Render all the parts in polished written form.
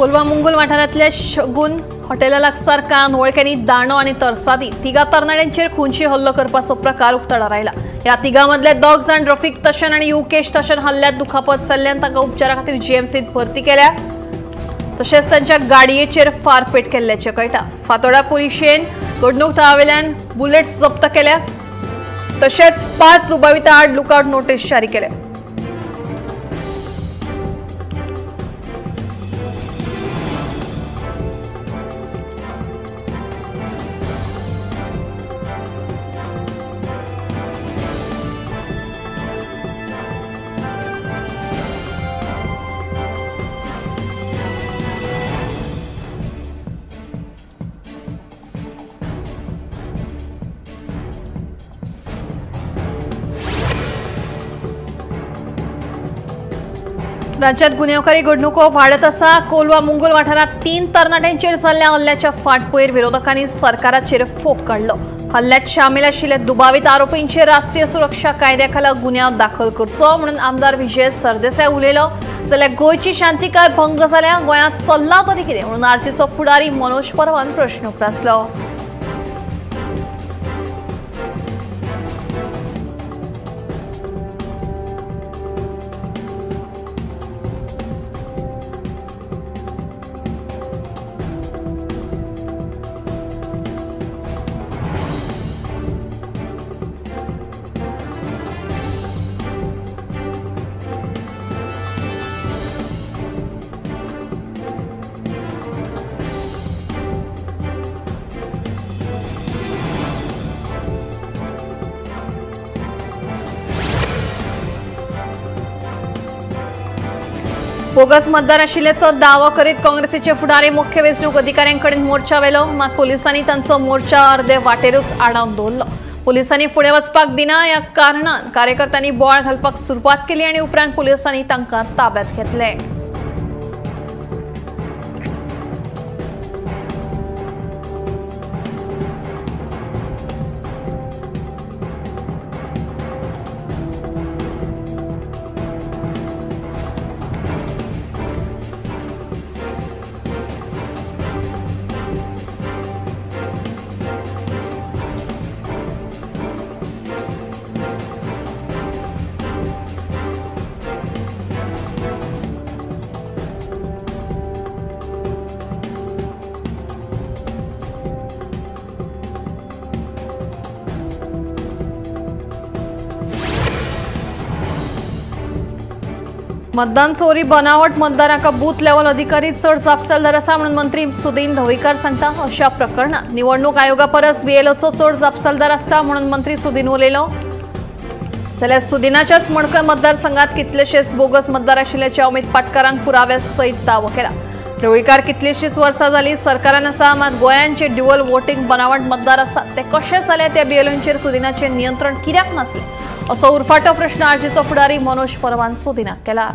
कोलवा मुंगुल वाठारांतल्या शगुन हॉटेला लागसार कान वळख्यांनी दांडो आनी तरसादी तिगा तरणाट्यांचेर खुंची हल्लो करपाचो प्रकार उक्ताडार आयला। ह्या तिगां मदले 2 जाण रफीक तशन आनी युकेश तशन हल्ल्यांत दुखापत जाल्ल्यान तांकां उपचारा खातीर जीएमसीत भरती केल्या। तशेंच तांच्या गाडयेचेर फारपेट केल्ल्याचें कळटा। फातोर्डा पुलिशेन घडणूक थळावेल्यान बुलेट्स जप्त केल्या। तशेंच 5 दुबाविता आड लुकआउट नोटीस जारी केल्या। राज्यात गुन्हेगारी घडणुको वाढत आसा। कोलवा मुंगुल वाठारात 3 तरणाट्यांचेर जाल्ल्या हल्ल्याच्या फाटभुंयेर विरोधकांनी सरकाराचेर फोग काढलो। हल्ल्यात शामील आशिल्ले दुबावित आरोपींचेर राष्ट्रीय सुरक्षा कायद्याखाला गुन्यांव दाखल करचो म्हणून आमदार विजय सरदेसाय उलयलो। जाल्यार गोंयची शांतीकाय भंग जाल्या गोंयांत चल्ला तरी कितें म्हणून आरचीचो फुडारी मनोज परवान प्रश्न उपरासलो। बोगस मतदार आशिल्ल्याचो दावो करीत काँग्रेसीचे फुडारी मुख्य वेंचणूक अधिकाऱ्यांकडेन मोर्चा व्हेलो, मात पुलिसांनी तांचो मोर्चा अर्दे वाटेरूच आडावन दवरलो। पुलिसांनी फुडें वचपाक दिना ह्या कारणान कार्यकर्त्यांनी बोवाळ घालपाक सुरवात केली आनी उपरांत पुलिसांनी तांकां ताब्यांत घेतले। मतदान चोरी बनावट मतदारांका बूथ लेवल अधिकारी चढ जापसालदार आसा म्हणून मंत्री सुदीन ढवळीकर सांगता। अशा प्रकरणात निवडणूक आयोगा परस बीएलओचो चढ जापसालदार आसता म्हणून मंत्री सुदीन उलयलो। जाल्यार सुदीनाच्याच मडकय मतदारसंघात कितलेशेच बोगस मतदार आशिल्ल्याचे अमित पाटकरान पुराव्या सयत दावो केला। ढवळीकर कितलीशीच वर्सां जाली सरकारान आसा, मात गोंयांत जे ड्युअल वोटिंग बनावट मतदार आसात ते कशे जाले त्या बीएलओंचेर सुदीनाचे नियंत्रण कित्याक नासले असो उरफाटो प्रश्न आरजीचो फुडारी मनोज परवान सुदीनाक केला।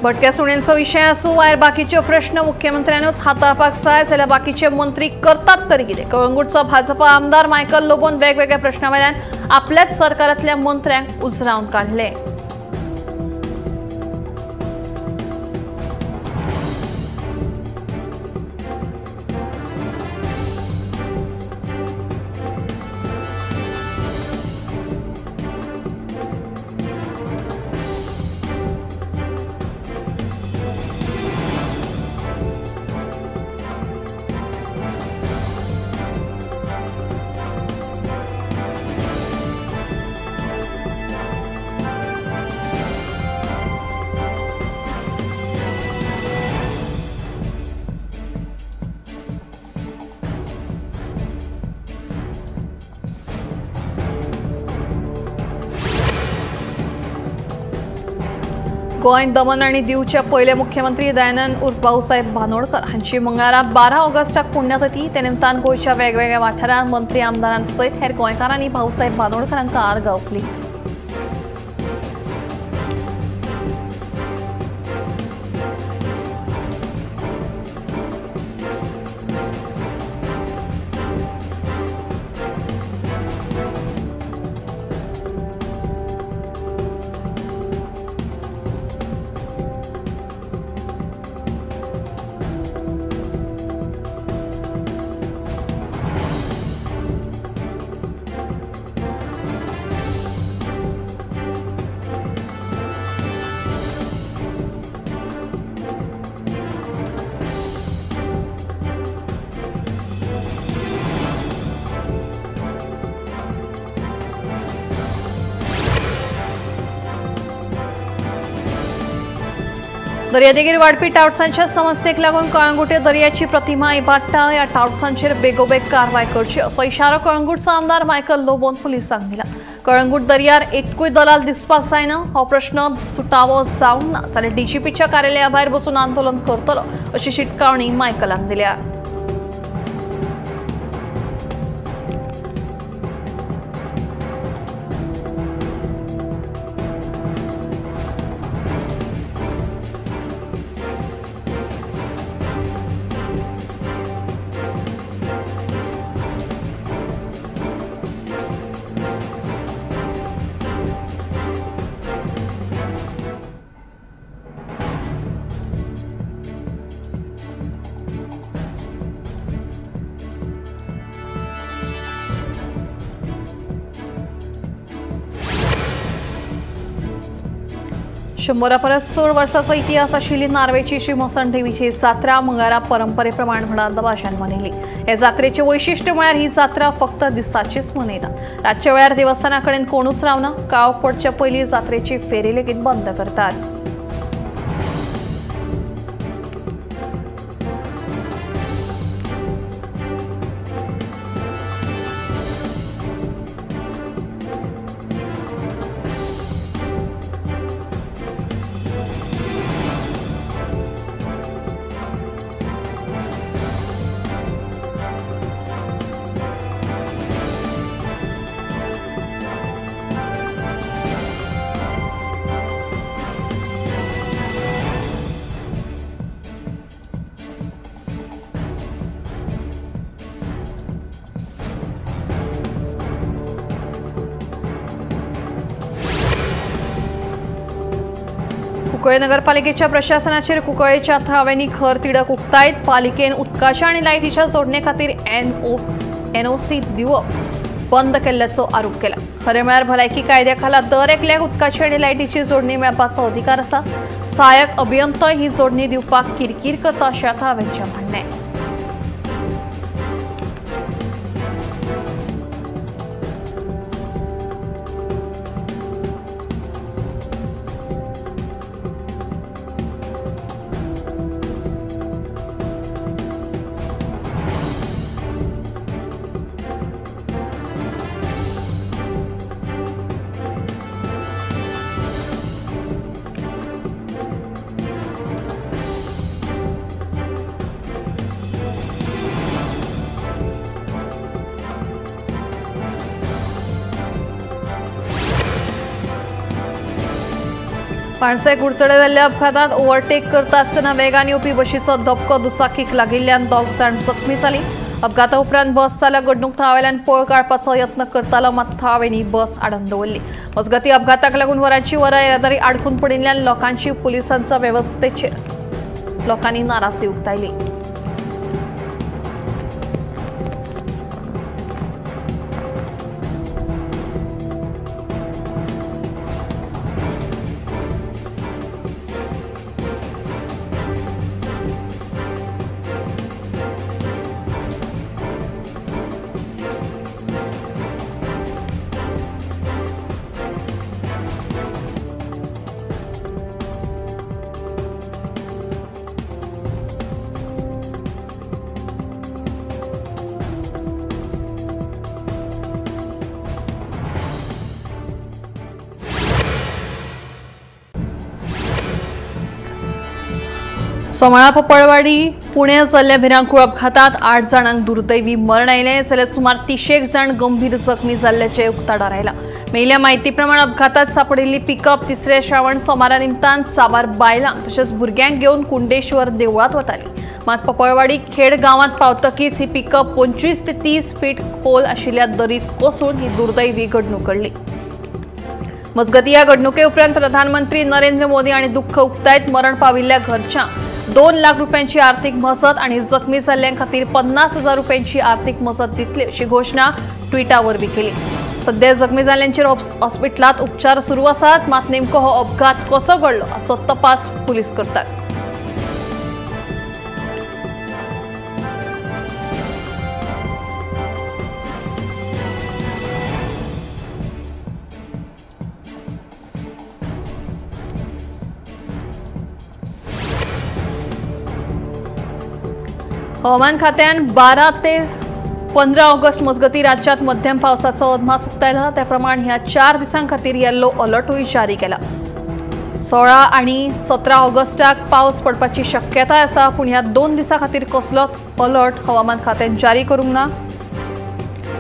भटक्या सुण्यांचो विषय आसूं वा बाकीचे प्रश्न मुख्यमंत्र्यानूच हाताळपाक जाय जाल्यार बाकीचे मंत्री करतात तरी कितें। कळंगूटचो भाजपा आमदार मायकल लोबोन वेगवेगळ्या प्रश्नावेल्यान आपल्याच सरकारांतल्या मंत्र्यांक उजरावन काढले। गोंय, दमन आणि दीवचे पहिले मुख्यमंत्री दयानंद उर्फ भाऊसाहेब बांदोडकर हांची मंगळारा 12 ऑगस्टाक पुण्यतिथी. ते निमतान गोंयच्या वेगवेगळ्या वाठारांत मंत्री आमदारांसयत हेर गोंयकारांनी भाऊसाहेब बांदोडकरांका आर्गां ओंपली. दर्यादेगेर वाडपी टावट्सांच्या समस्येक लागून कळंगुटे दर्याची प्रतिमा इबाडटा. ह्या टावट्सांचेर बेगोबेग कारवाय करची असो इशारो कळंगुटचो आमदार मायकल लोबोन पुलिसांक दिला. कळंगुट दर्यार एकूय दलाल दिसपाक जायना. हो प्रश्न सुटावो जावंक ना जाल्यार डीजीपीच्या कार्यालया भायर बसून आंदोलन करतलो अशी शिटकावणी मायकलान दिल्या. शंभरा परस चड वर्सांचो इतिहास आशिल्ली नार्वेची श्रीमसण देवीची जात्रा मंगळारा परंपरे प्रमाण व्हडा दबाशान मनयली. हे जात्रेचे वैशिष्ट्य म्हळ्यार ही जात्रा फक्त दिसाचीच मनयतात. रातच्या वेळार देवस्थाना कडेन कोणूच रावना. काळोख पडचे पयलीं जात्रेची फेरी लेगीत बंद करतात. कुंकळे नगरपालिकेच्या प्रशासनाचेर कुंकळेच्या थळाव्यांनी खर तिडक उक्तायत. पालिकेन उदकाच्या आणि लायटीच्या जोडणे खातीर एनओसी दिवप बंद केल्ल्याचो आरोप केला. खरें म्हळ्यार भलायकी कायद्या खाला दर एकल्याक उदकाची आणि लायटीची जोडणी मेळपाचो अधिकार आसा. सहाय्यक अभियंतो ही जोडणी दिवपाक किरकिर करता अशें थळाव्यांचें म्हणणें. पाणसाय कुडचडे जाल्ल्या अपघातात ओव्हरटेक करता आसतना वेगान येवपी बशीचो धपको दुचाकीक लागिल्ल्यान 2 जाण जखमी जालीं. अपघाता उपरांत बस चालक घडणूक थळावेल्यान पळ काडपाचो यत्न करतालो, मात थळाव्यांनी बस आडोवन दवरली. मजगतीं अपघाताक लागून वरांची वरां येरादारी आडकून पडिल्ल्यान लोकांची पुलिसांच्या वेवस्थेचेर लोकांनी नाराजी उक्तायली. सोमाळा पपळवाडी पुणे जाल्ल्या भिरांकूळ अपघातात 8 जाणांक दुर्दैवी मरण आयलें जाल्यार सुमार 30 जाण गंभीर जखमी जाल्ल्याचे उक्ताडार आयला। मेयिल्ल्या म्हायती प्रमाण अपघातात सांपडिल्ली पिकअप 3रे श्रावण सोमारा निमतान साबार बायलां तशेंच भुरग्यांक घेवन कुंडेश्वर देवळांत वताली। मात पपळवाडी खेड गांवांत पावतकीच ही पिकअप 25 ते 30 फीट खोल आशिल्ल्या दरीत कोसळून ही दुर्दैवी घडणूक घडली। मजगती या घडणुके उपरांत प्रधानमंत्री नरेंद्र मोदी आणि दुःख उक्तायत मरण पाविल्ल्या घरच्यांक 2 लाख रुपयांची आर्थिक मजत आणि जखमी जाल्ल्यां खातीर 50,000 रुपयांची आर्थिक मजत दितले अशी घोषणा ट्विटावरवीं केली। सध्या जखमी जाल्ल्यांचेर हॉस्पिटलांत उपचार सुरू आसात, मात नेमको हो अपघात कसो घडलो हाचो तपास पुलीस करतात। हवामान खात्यान 12 ते 15 ऑगस्ट मजगती राज्यात मध्यम पावसाचो अदमास उक्तायला। त्या प्रमाण ह्या 4 दिसां खातीर येल्लो अलर्टूय जारी केला। 16 आणि 17 ऑगस्टाक पावस पडपाची शक्यताय आसा, पूण ह्या 2 दिसां खातीर कसलोच अलर्ट हवामान खात्यान जारी करूंक ना।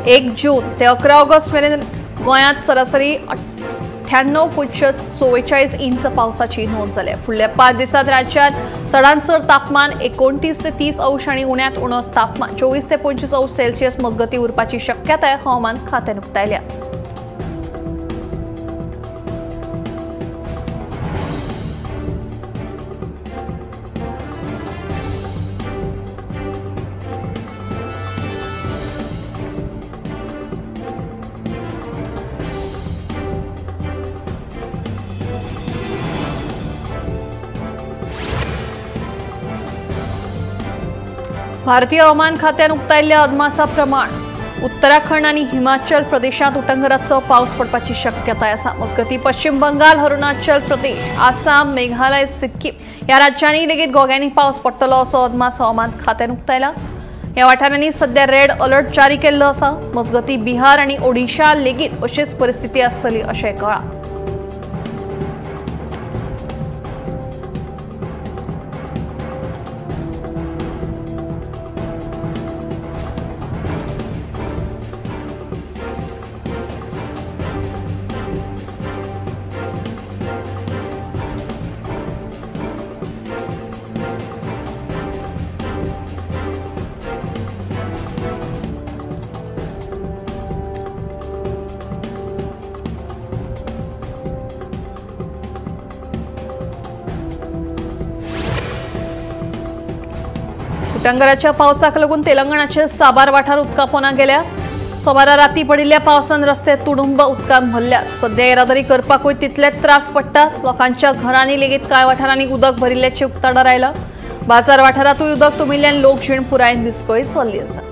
1 जून ते 11 ऑगस्ट मेरेन गोंयांत सरासरी 98.44 इंच पावसाची नोंद जाल्या। फुडल्या 5 दिसांत राज्यात चडांत चड तापमान 29 ते 30 अंश आणि उण्यांत उणो तापमान 24 ते 25 अंश सेल्सियस मजगती उरपाची शक्यताय हवामान खात्यान उक्तायल्या। भारतीय हवामान खात्यान उक्तायल्ल्या अदमासा प्रमाण उत्तराखंड आणि हिमाचल प्रदेशात उटंगराचो पावस पडपाची शक्यताय आसा। मजगती पश्चिम बंगाल, अरुणाचल प्रदेश, आसाम, मेघालय, सिक्कीम ह्या राज्यांनी लेगीत घोग्यांनी पावस पडटलो असो अदमास हवामान खात्यान उक्तायला। ह्या वाठारांनी सध्या रेड अलर्ट जारी केल्लो आसा। मजगती बिहार आणि ओडिशा लेगीत अशीच परिस्थिती आसतली अशें कळ्ळां। उटंगराच्या पावसाक लागून तेलंगणाचे साबार वाठार उदका पोना गेल्या। सोमारा राती पडिल्ल्या पावसान रस्ते तुडुंब उदकान भरल्यात। सध्या येरादारी करपाकूय तितलेच त्रास पडटात। लोकांच्या घरांनी लेगीत कांय वाठारांनी उदक भरिल्ल्याचे उक्ताडार आयला। बाजार वाठारांतूय उदक तुंबिल्ल्यान लोकजीण पुरायेन विस्कळीत चल्ली आसा।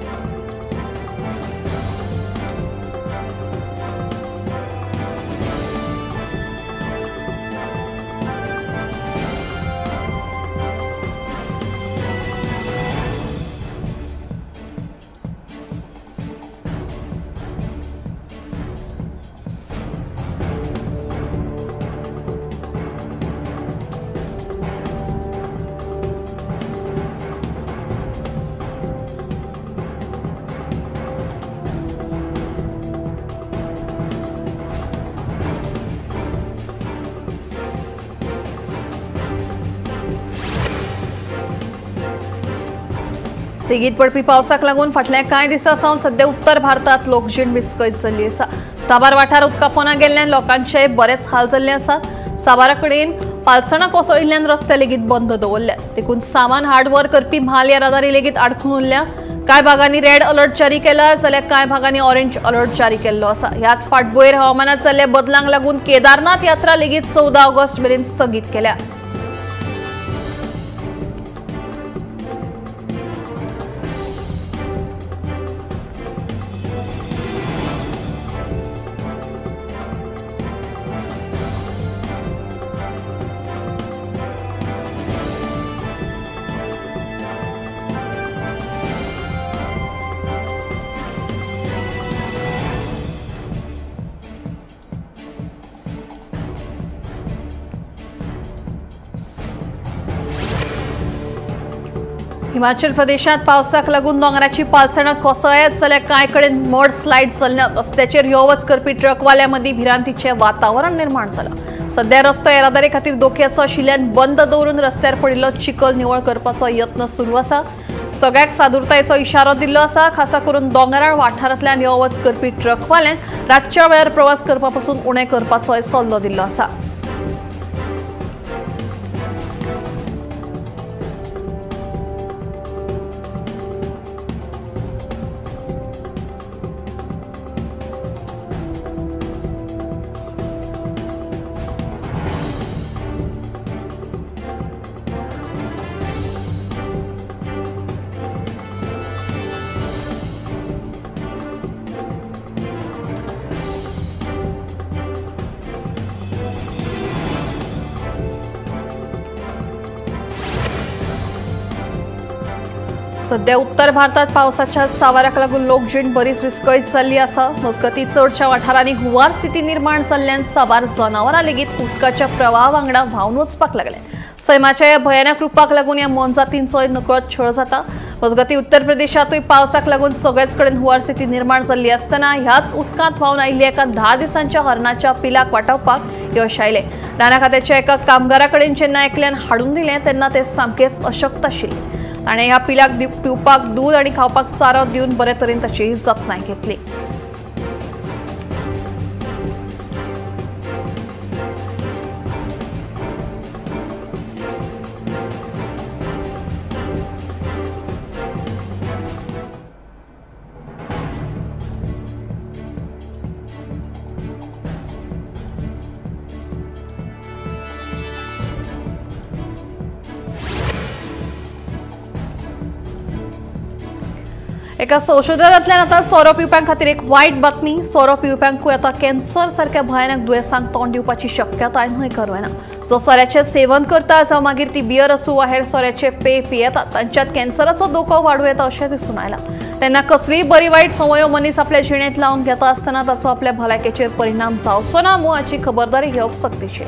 सेगीत पडपी पावसाक लागून फाटल्या कांय दिसां सावन सध्या उत्तर भारतात लोकजीण विस्कळीत जाल्ली आसा। साबार वाठार उदका पोना गेल्ल्यान लोकांचे बरेच हाल जाल्ले आसात। साबारा कडेन पालसणां कोसळिल्ल्यान रस्ते लेगीत बंद दवरल्यात। देखून सामान हाड वर करपी म्हाल येरादारी लेगीत आडखून उरल्या। कांय भागांनी रेड अलर्ट जारी केला जाल्यार कांय भागांनी ऑरेंज अलर्ट जारी केल्लो आसा। ह्याच फाटभुंयेर हवामानात जाल्ल्या बदलांक लागून केदारनाथ यात्रा लेगीत 14 ऑगस्ट मेरेन स्थगीत केल्या। हिमाचल प्रदेशात पावसाक लागून दोंगराची पालसणां कोसळ्ळत जाल्यार कांय कडेन मड स्लायड चल्ल्यात रस्त्याचेर यो वच करपी ट्रकवाल्या मदीं भिरांतीचें वातावरण निर्माण जालां। सध्या रस्तो येरादारी खातीर धोक्याचो आशिल्ल्यान बंद दवरून रस्त्यार पडिल्लो चिखल निवळ करपाचो यत्न सुरू आसा। सगळ्याक सादुरतायेचो इशारो दिल्लो आसा, खासा करून दोंगराळ वाठारांतल्यान यो वच करपी ट्रकवाल्यांक रातच्या वेळार प्रवास करपा पासून उणें करपाचोय सल्लो दिल्लो आसा। सध्या उत्तर भारतात पावसाच्या सावाराक लागून लोकजीण बरीच विस्कळीत जाल्ली आसा। मजगतीं चडशा वाठारांनी हुंवार स्थिती निर्माण जाल्ल्यान साबार जनावरां लेगीत उदकाच्या प्रवाहा वांगडा व्हांवन वचपाक लागले। सैमाच्या ह्या भयानक रुपाक लागून ह्या मोनजातींचोय नकळत छळ जाता। मजगतीं उत्तर प्रदेशातूय पावसाक लागून सगळेच कडेन हुंवार स्थिती निर्माण जाल्ली आसतना ह्याच उदकांत व्हांवन आयिल्ल्या एका 10 दिसांच्या हरणाच्या पिलाक वाटावपाक यश आयलें। राना खात्याच्या एका कामगारा कडेन जेन्ना एकल्यान हाडून दिलें तेन्ना ते सामकेच अशक्त आशिल्ले। ताणें ह्या पिलाक पिवपाक दूध आनी खावपाक चारो दिवन बरे तरेन ताची जतनाय घेतली। एका संशोधनांतल्यान आता सोरो पिवप्यां खातीर एक वायट बातमी। सोरो पिवप्यांकूय आता कॅन्सर सारख्या भयानक दुयेंसांक तोंड दिवपाची शक्यताय न्हयकार ना। जो सोऱ्याचें सेवन करता जावं मागीर ती बियर आसूं वा हेर सोऱ्याचे पेय पियेतात तांच्यात कॅन्सराचो धोको वाडूं येता अशें दिसून आयलां। तेन्ना कसलीय बरी वायट संवयो मनीस आपल्या जिणेंत लावन घेता आसतना ताचो आपल्या भलायकेचेर परिणाम जावचो ना मूं हाची खबरदारी घेवप सक्तीची।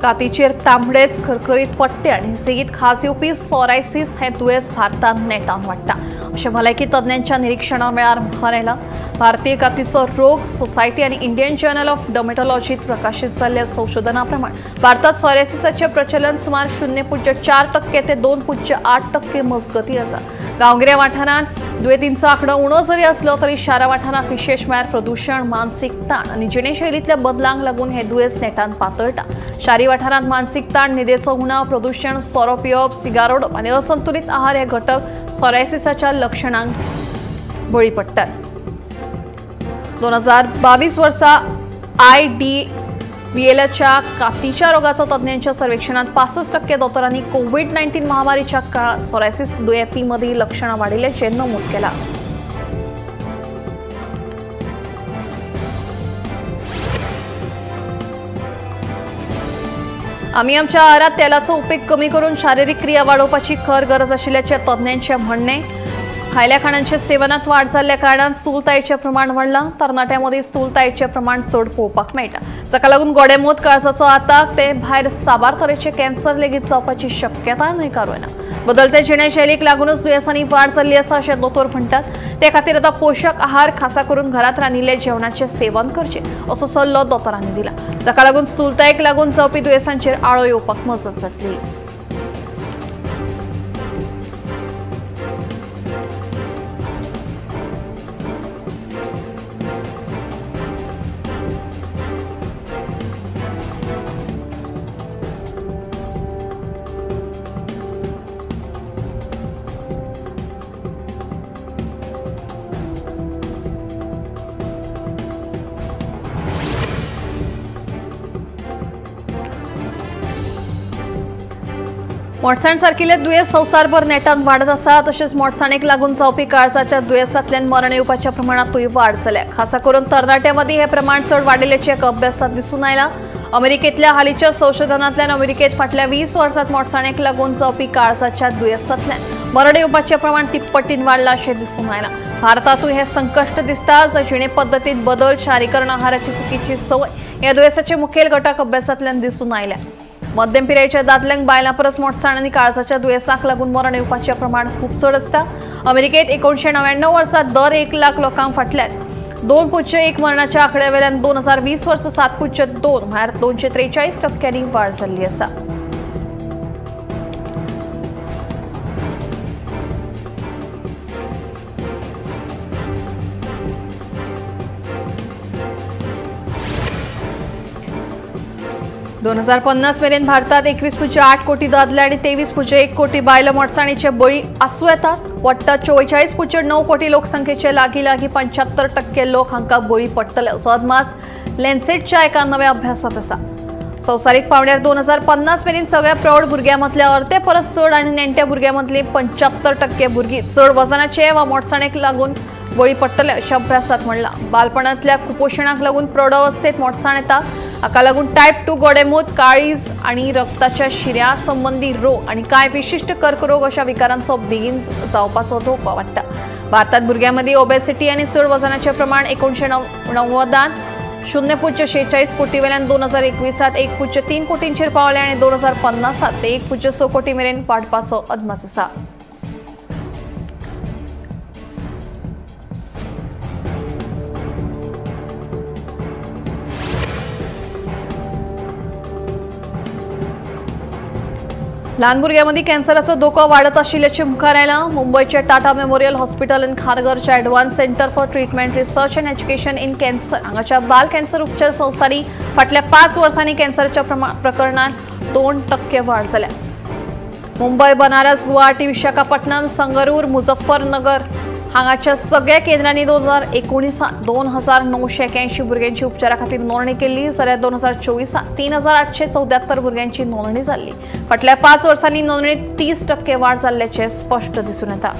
कातीचेर तांबडेच खरखरीत पट्टे आनी सेगीत खास येवपी सोरायसिस हे दुयेंस भारतात नेटान वाडटा अशें भलायकी तज्ञांच्या निरीक्षणा वेळार मुखार आयलां। भारतीय कातीचो रोग सोसायटी आनी इंडियन जर्नल ऑफ डर्मेटॉलॉजीत प्रकाशीत जाल्ल्या संशोधना प्रमाण भारतात सोरायसिसाचें प्रचलन सुमार 0.4% ते 2.8% मजगती आसा। गांवगिऱ्या वाठारांत दुयेंतींचो आंकडो उणो जरी आसलो तरी शारा वाठारांत विशेष म्हळ्यार प्रदूषण, मानसीक ताण आनी जिणेशैलींतल्या बदलांक लागून हे दुयेंस नेटान पातळटा। शारी वाठारांत मानसीक ताण, न्हिदेचो उणाव, प्रदूषण, सोरो पिवप, सिगार ओडप आनी असंतुलित आहार हे घटक सोरायसिसाच्या लक्षणांक बळी पडटात। 2022 वर्सा IDVLच्या कातीच्या रोगाचो तज्ञांच्या सर्वेक्षणात 65% दोतोरांनी कोविड-19 महामारीच्या काळात सोरायसिस दुयेंती मदीं लक्षणां वाडिल्ल्याचें नमूद केलां। आमी आमच्या आहारात तेलाचो उपेग कमी करून शारिरीक क्रिया वाडोवपाची खर गरज आशिल्ल्याचें तज्ञांचें म्हणणें। खायल्या खाणांच्या सेवनात वाड जाल्ल्या कारणान स्थूलतायेचें प्रमाण वाडलां। तरणाट्यां मदीं स्थूलतायेचें प्रमाण चड पळोवपाक मेळटा, जाका लागून गोडेमूत, काळजाचो आताक ते भायर साबार तरेचे कॅन्सर लेगीत जावपाची शक्यताय न्हयकार ना। बदलते जिणेशैलीक लागूनच दुयेंसांनी वाड जाल्ली आसा अशें दोतोर म्हणटात। ते खातीर आतां पोशक आहार, खासा करून घरांत रांदिल्ले जेवणाचें सेवन करचें असो सल्लो दोतोरांनी दिला, जाका लागून स्थूलतायेक लागून जावपी दुयेंसांचेर आळो येवपाक मजत जातली। मोडसाण सारकिले दुयेंस संवसारभर नेटान वाडत आसा तशेंच मोडसाणेक लागून जावपी काळजाच्या दुयेंसांतल्यान मरण येवपाच्या प्रमाणांतूय वाड जाल्या। खासा करून तरणाट्यां मदीं हे प्रमाण चड वाडिल्ल्याचें एका अभ्यासात दिसून आयलां। अमेरिकेंतल्या हालींच्या संशोधनांतल्यान अमेरिकेंत फाटल्या 20 वर्सांत मोडसाणेक लागून जावपी काळजाच्या दुयेंसांतल्यान मरण येवपाचें प्रमाण 3 पटीन वाडलां अशें दिसून आयलां। भारतांतूय हे संकश्ट दिसता। जिणे पद्दतींत बदल, शारीकरण आहाराची चुकीची संवय ह्या दुयेंसाचे मुखेल घटक अभ्यासांतल्यान दिसून आयल्या। मध्यम पिरायेच्या दादल्यांक बायलां परस मोडसाण आनी काळजाच्या दुयेंसाक लागून मरण येवपाचें प्रमाण खूब चड आसता। अमेरिकेंत 1999 वर्सात दर 1 लाख लोकांक फाटल्यान 2.1 मरणाच्या आंकड्यावेल्यान 2020 वर्सा 7.2 म्हळ्यार 243% वाड जाल्ली आसा। दोन 2050 मेरेन भारतात 21.8 कोटी दादले आणि 23.1 कोटी बायलो मोडसाणीचे बळी आसूं येतात। वट्ट 44.9 कोटी लोकसंख्येचे लागीं 75% लोक हांकां बळी पडटले असो अदमास लॅन्सेटच्या एका नव्या अभ्यासात आसा। संवसारीक पावंड्यार 2050 मेरेन सगळ्या प्रौढ भुरग्यां मदले अर्दे परस चड आणि नेणट्या भुरग्यां मदली 75% भुरगीं चड वजनाचे वा मोडसाणेक लागून बळी पडटले अशा अभ्यासात म्हणलां। बालपणांतल्या कुपोशणाक लागून प्रौढ अवस्थेत मोडसाण येता। हाका लागून टायप 2 गोडेमूत, काळीज आणि रक्ताच्या शिऱ्या संबंधी रोग आणि कांय विशिष्ट कर्करोग अशा विकारांचो बेगीन जावपाचो धोको वाडटा। भारतात भुरग्यांमदी ओबेसिटी आणि चड वजनाचे प्रमाण 1990 0.46 कोटी वेल्यान 2021 1.3 कोटींचेर पावले आणि 2050 ते 1.6 कोटी मेरेन वाडपाचो अदमास आसा। ल्हान भुरग्यांमदी कॅन्सराचो धोको वाडत आशिल्ल्याचें मुखार आयलां। मुंबयच्या टाटा मेमोरियल हॉस्पिटल इन खारघरच्या advance centre for treatment research and education in cancer हांगाच्या बाल कॅन्सर उपचार संस्थांनी फाटल्या 5 वर्सांनी कॅन्सरच्या प्रकरणांत 2% वाड जाल्या। मुंबय, बनारस, गुवाहाटी, विशाखापट्टणम, संगरूर, मुझफ्फरनगर हांगाच्या सगळ्या केंद्रांनी 2019 2981 भुरग्यांची उपचारा खातीर नोंदणी केल्ली जाल्यार 2024 3874 भुरग्यांची नोंदणी जाल्ली। फाटल्या 5 वर्सांनी नोंदणीत 30% वाड जाल्ल्याचें स्पश्ट दिसून येता।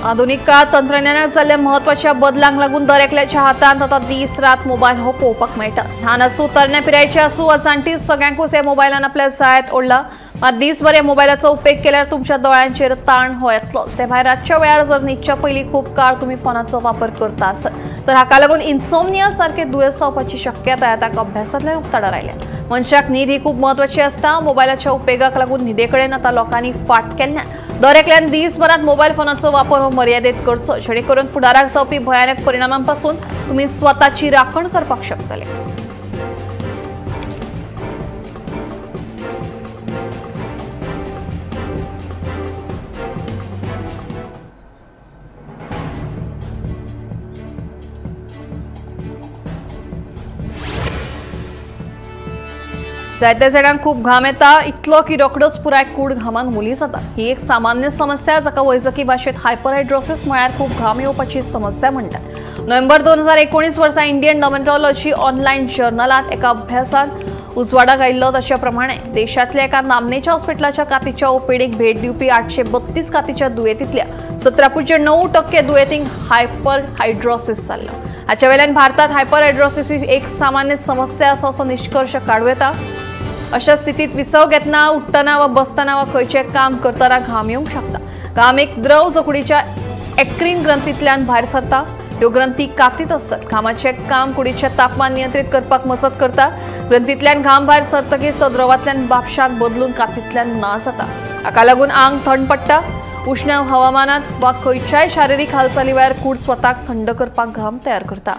आधुनिक काळात तंत्रज्ञानात जाल्ल्या महत्वाच्या बदलांक लागून दर एकल्याच्या हातांत आतां दीस रात मोबायल हो पळोवपाक मेळटा। ल्हान आसूं, तरण्या पिरायेचे आसूं वा जाणटी सगळ्यांकूच ह्या मोबायलान आपल्या जाळ्यात ओडला। मात दीसभर ह्या मोबायलाचो उपेग केल्यार तुमच्या दोळ्यांचेर ताण हो येतलोच। ते भायर रातच्या वेळार जर न्हिदच्या पयलीं खूब काळ तुमी फोनाचो वापर करता आसत तर हाका लागून इन्सोमनिया सारखे दुयेंस जावपाची शक्यताय आतां अभ्यासांतल्यान उक्ताडार आयल्या। मनशाक न्हीद ही खूब महत्वाची आसता। मोबायलाच्या उपेगाक लागून न्हिदेकडेन आतां लोकांनी फाट केल्ल्यान दर एकल्यान दीसभरात मोबायल फोनाचो वापर हो मर्यादेत करचो जेणे करून फुडाराक जावपी भयानक परिणामांपासून तुम्ही स्वताची राखण करपाक शकतले। जायत्या जाणांक खूब घाम येता, इतलो की रोखडोच पुराय कूड घामान मुली जाता। ही एक सामान्य समस्या जाका वैजकी भाषेत हायपरहायड्रोसिस म्हळ्यार खूब घाम येवपाची समस्या म्हणटात। नोव्हेंबर 2019 वर्सा इंडियन डर्मेटॉलॉजी ऑनलायन जर्नलात एका अभ्यासात उजवाडाक आयिल्लो ताचे प्रमाणे देशांतल्या एका नामनेच्या हॉस्पिटलाच्या कातीच्या ओपीडीक भेट दिवपी 832 कातीच्या दुयेंतींतल्या 17.9% दुयेंतींक हायपरहायड्रोसिस जाल्लो। हाच्या वेल्यान भारतात हायपरहायड्रोसिस ही एक सामान्य समस्या आसा असो निष्कर्ष काडूं येता। अशा स्थितीत विसव घेतना, उठतना वा बसतना वा खंयचें काम करतना घाम येवंक शकता। घाम एक द्रव जखुडीच्या एक्रीन ग्रंथींतल्यान भायर सरता। ह्यो ग्रंथी कातीत आसतात। घामाचें काम कुडीचें तापमान नियंत्रीत करपाक मजत करता। ग्रंथींतल्यान घाम भायर सरतकीच तो द्रवांतल्यान बापशाक बदलून कातींतल्यान ना जाता। हाका लागून आंग थंड पडटा। उष्ण हवामानात वा खंयच्याय शारिरीक हालचाली वेळार कूड स्वताक थंड करपाक घाम तयार करता।